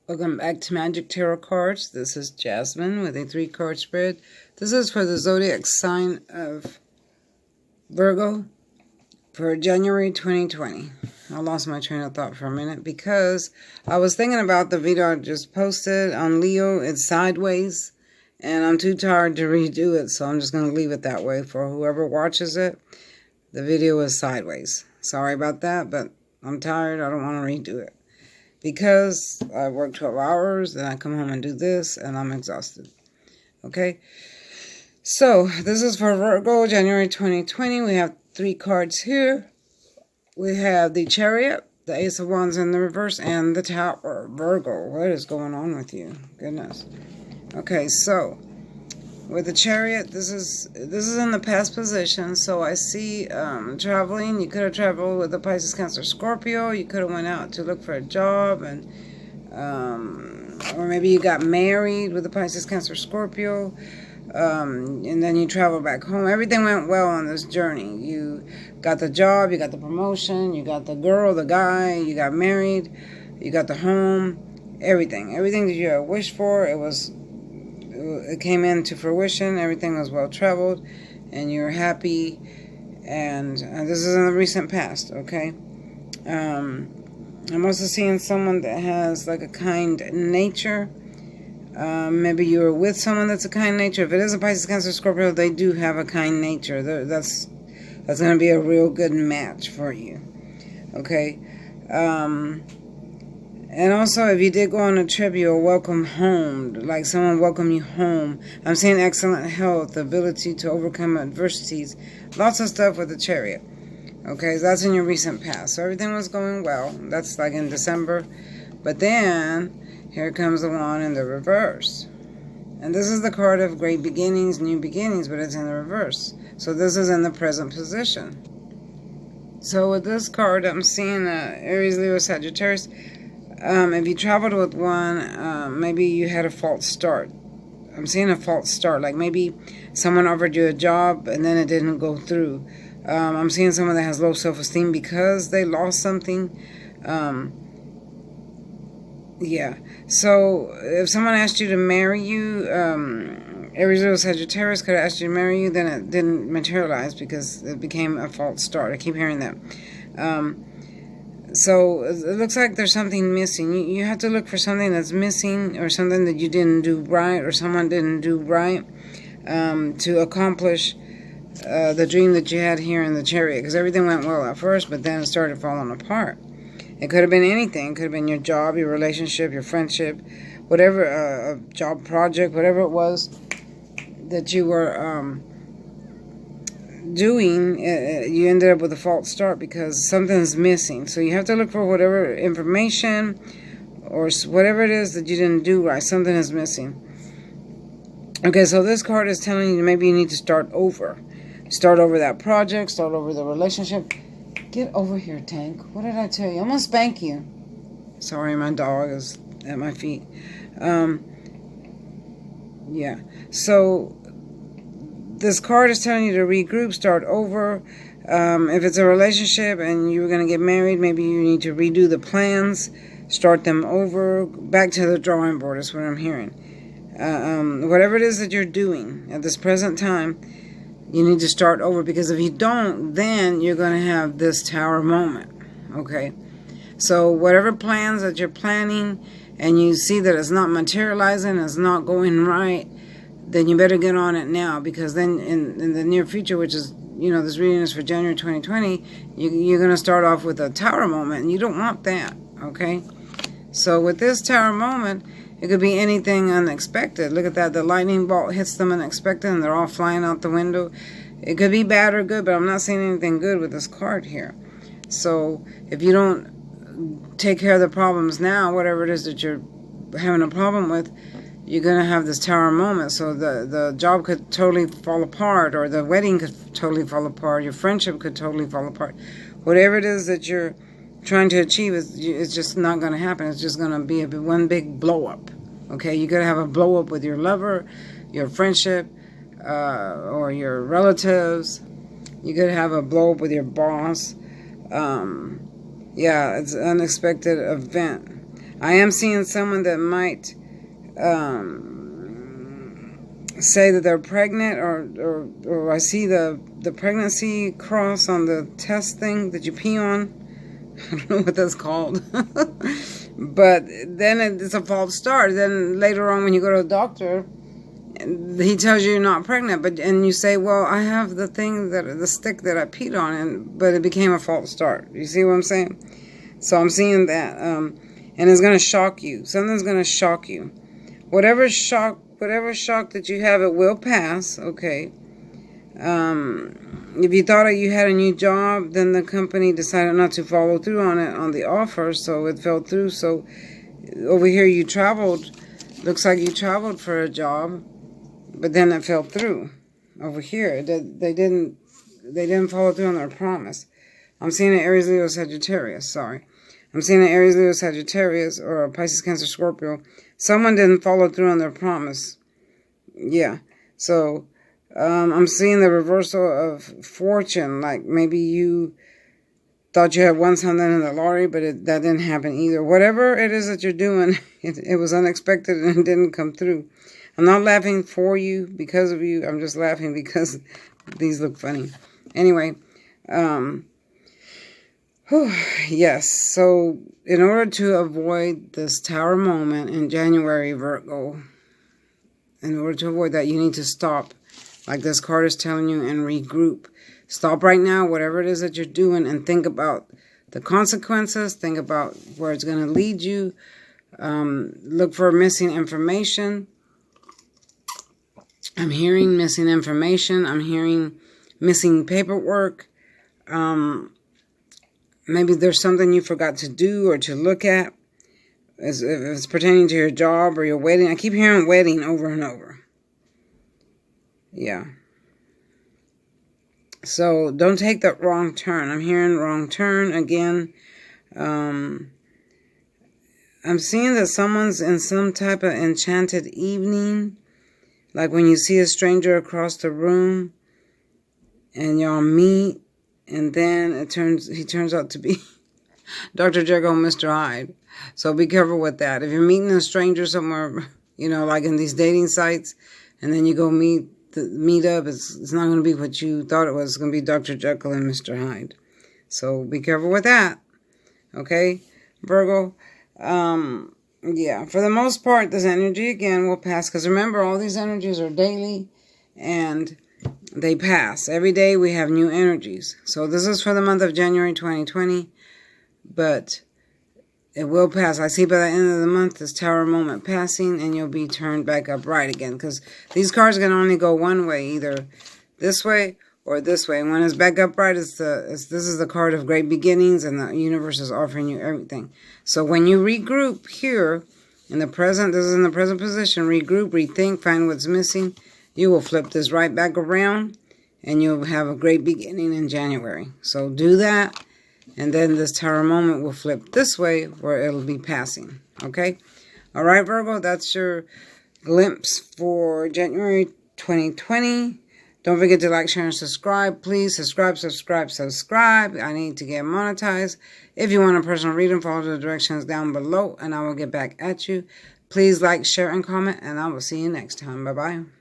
Welcome back to Magic Tarot Cards. This is Jasmine with a 3-card spread. This is for the zodiac sign of Virgo for January 2020. I lost my train of thought for a minute because I was thinking about the video I just posted on Leo. It's sideways, and I'm too tired to redo it, so I'm just going to leave it that way for whoever watches it. The video is sideways. Sorry about that, but I'm tired. I don't want to redo it. Because I work 12 hours, then I come home and do this, and I'm exhausted. Okay? So, this is for Virgo, January 2020. We have 3 cards here. We have the Chariot, the Ace of Wands in the reverse, and the Tower. Virgo, what is going on with you? Goodness. Okay, so with the Chariot, this is in the past position. So I see traveling. You could have traveled with a Pisces, Cancer, Scorpio. You could have went out to look for a job, and or maybe you got married with a Pisces, Cancer, Scorpio, and then you traveled back home. Everything went well on this journey. You got the job, you got the promotion, you got the girl, the guy, you got married, you got the home, everything that you had wished for. It came into fruition. Everything was well traveled, and you're happy. And this is in the recent past, okay? I'm also seeing someone that has like a kind nature. Maybe you were with someone that's a kind nature. If it is a Pisces, Cancer, Scorpio, they do have a kind nature. That's going to be a real good match for you, okay? And also, if you did go on a trip, you were welcome home, like someone welcomed you home. I'm seeing excellent health, the ability to overcome adversities, lots of stuff with the Chariot. Okay, so that's in your recent past. So everything was going well. That's like in December. But then, here comes the Wand in the reverse. And this is the card of great beginnings, new beginnings, but it's in the reverse. So this is in the present position. So with this card, I'm seeing Aries, Leo, Sagittarius. If you traveled with one, maybe you had a false start. I'm seeing a false start. Like maybe someone offered you a job and then it didn't go through. I'm seeing someone that has low self-esteem because they lost something. Yeah. So if someone asked you to marry you, Aries, Leo, Sagittarius could have asked you to marry you, then it didn't materialize because it became a false start. I keep hearing that. So it looks like there's something missing. You have to look for something that's missing, or something that you didn't do right, or someone didn't do right, to accomplish the dream that you had here in the Chariot. Because everything went well at first, but then it started falling apart. It could have been anything. It could have been your job, your relationship, your friendship, whatever, a job project, whatever it was that you were doing, you ended up with a false start because something's missing. So you have to look for whatever information or whatever it is that you didn't do right. Something is missing. Okay, so this card is telling you maybe you need to start over. Start over that project, start over the relationship. Get over here, Tank. What did I tell you? I'm going to spank you. Sorry, my dog is at my feet. Yeah, so this card is telling you to regroup, start over. If it's a relationship and you were going to get married, maybe you need to redo the plans, start them over, back to the drawing board is what I'm hearing. Whatever it is that you're doing at this present time, you need to start over, because if you don't, then you're going to have this Tower moment, okay? So whatever plans that you're planning and you see that it's not materializing, it's not going right, then you better get on it now, because then in the near future, which is, you know, this reading is for January 2020, you're going to start off with a Tower moment, and you don't want that, okay? So with this Tower moment, it could be anything unexpected. Look at that. The lightning bolt hits them unexpected, and they're all flying out the window. It could be bad or good, but I'm not seeing anything good with this card here. So if you don't take care of the problems now, whatever it is that you're having a problem with, you're going to have this Tower moment. So the job could totally fall apart, or the wedding could totally fall apart. Your friendship could totally fall apart. Whatever it is that you're trying to achieve, it's just not going to happen. It's just going to be one big blow up. Okay, you're going to have a blow up with your lover, your friendship, or your relatives. You're going to have a blow up with your boss. Yeah, it's an unexpected event. I am seeing someone that might say that they're pregnant, or I see the pregnancy cross on the test thing that you pee on. I don't know what that's called. But then it's a false start. Then later on when you go to the doctor, he tells you you're not pregnant, and you say, well, I have the stick that I peed on, but it became a false start. You see what I'm saying? So I'm seeing that, and it's going to shock you. Something's going to shock you. Whatever shock that you have, it will pass, okay? If you thought you had a new job, then the company decided not to follow through on the offer, so it fell through. So over here you traveled, looks like you traveled for a job, but then it fell through. Over here, they didn't follow through on their promise. I'm seeing an Aries, Leo, Sagittarius, sorry. I'm seeing an Aries, Leo, Sagittarius, or a Pisces, Cancer, Scorpio. Someone didn't follow through on their promise. Yeah, so I'm seeing the reversal of fortune. Like maybe you thought you had won something in the lottery, but that didn't happen either. Whatever it is that you're doing, it was unexpected and it didn't come through. I'm not laughing for you because of you. I'm just laughing because these look funny. Anyway, yes. So in order to avoid this tower moment in January, Virgo, in order to avoid that, you need to stop, like this card is telling you, and regroup. Stop right now, whatever it is that you're doing, and think about the consequences. Think about where it's going to lead you. Look for missing information. I'm hearing missing information. I'm hearing missing paperwork. Maybe there's something you forgot to do or to look at. If it's pertaining to your job or your wedding. I keep hearing wedding over and over. Yeah. So don't take that wrong turn. I'm hearing wrong turn again. I'm seeing that someone's in some type of enchanted evening. Like when you see a stranger across the room and y'all meet, and then he turns out to be Dr. Jekyll and Mr. Hyde. So be careful with that. If you're meeting a stranger somewhere, like in these dating sites, and then you go meet up, it's not going to be what you thought it was. It's going to be Dr. Jekyll and Mr. Hyde. So be careful with that. Okay, Virgo? Yeah, for the most part, this energy, again, will pass. Because remember, all these energies are daily, and they pass. Every day we have new energies. So this is for the month of January 2020. But it will pass. I see by the end of the month this tower moment passing, and you'll be turned back upright again. Because these cards can only go one way, either this way or this way. And when it's back upright, this is the card of great beginnings, and the universe is offering you everything. So when you regroup here in the present, this is in the present position, regroup, rethink, find what's missing, you will flip this right back around, and you'll have a great beginning in January. So do that. And then this tower moment will flip this way where it'll be passing. Okay? All right, Virgo, that's your glimpse for January 2020. Don't forget to like, share, and subscribe. Please subscribe. I need to get monetized. If you want a personal reading, follow the directions down below, and I will get back at you. Please like, share, and comment, and I will see you next time. Bye-bye.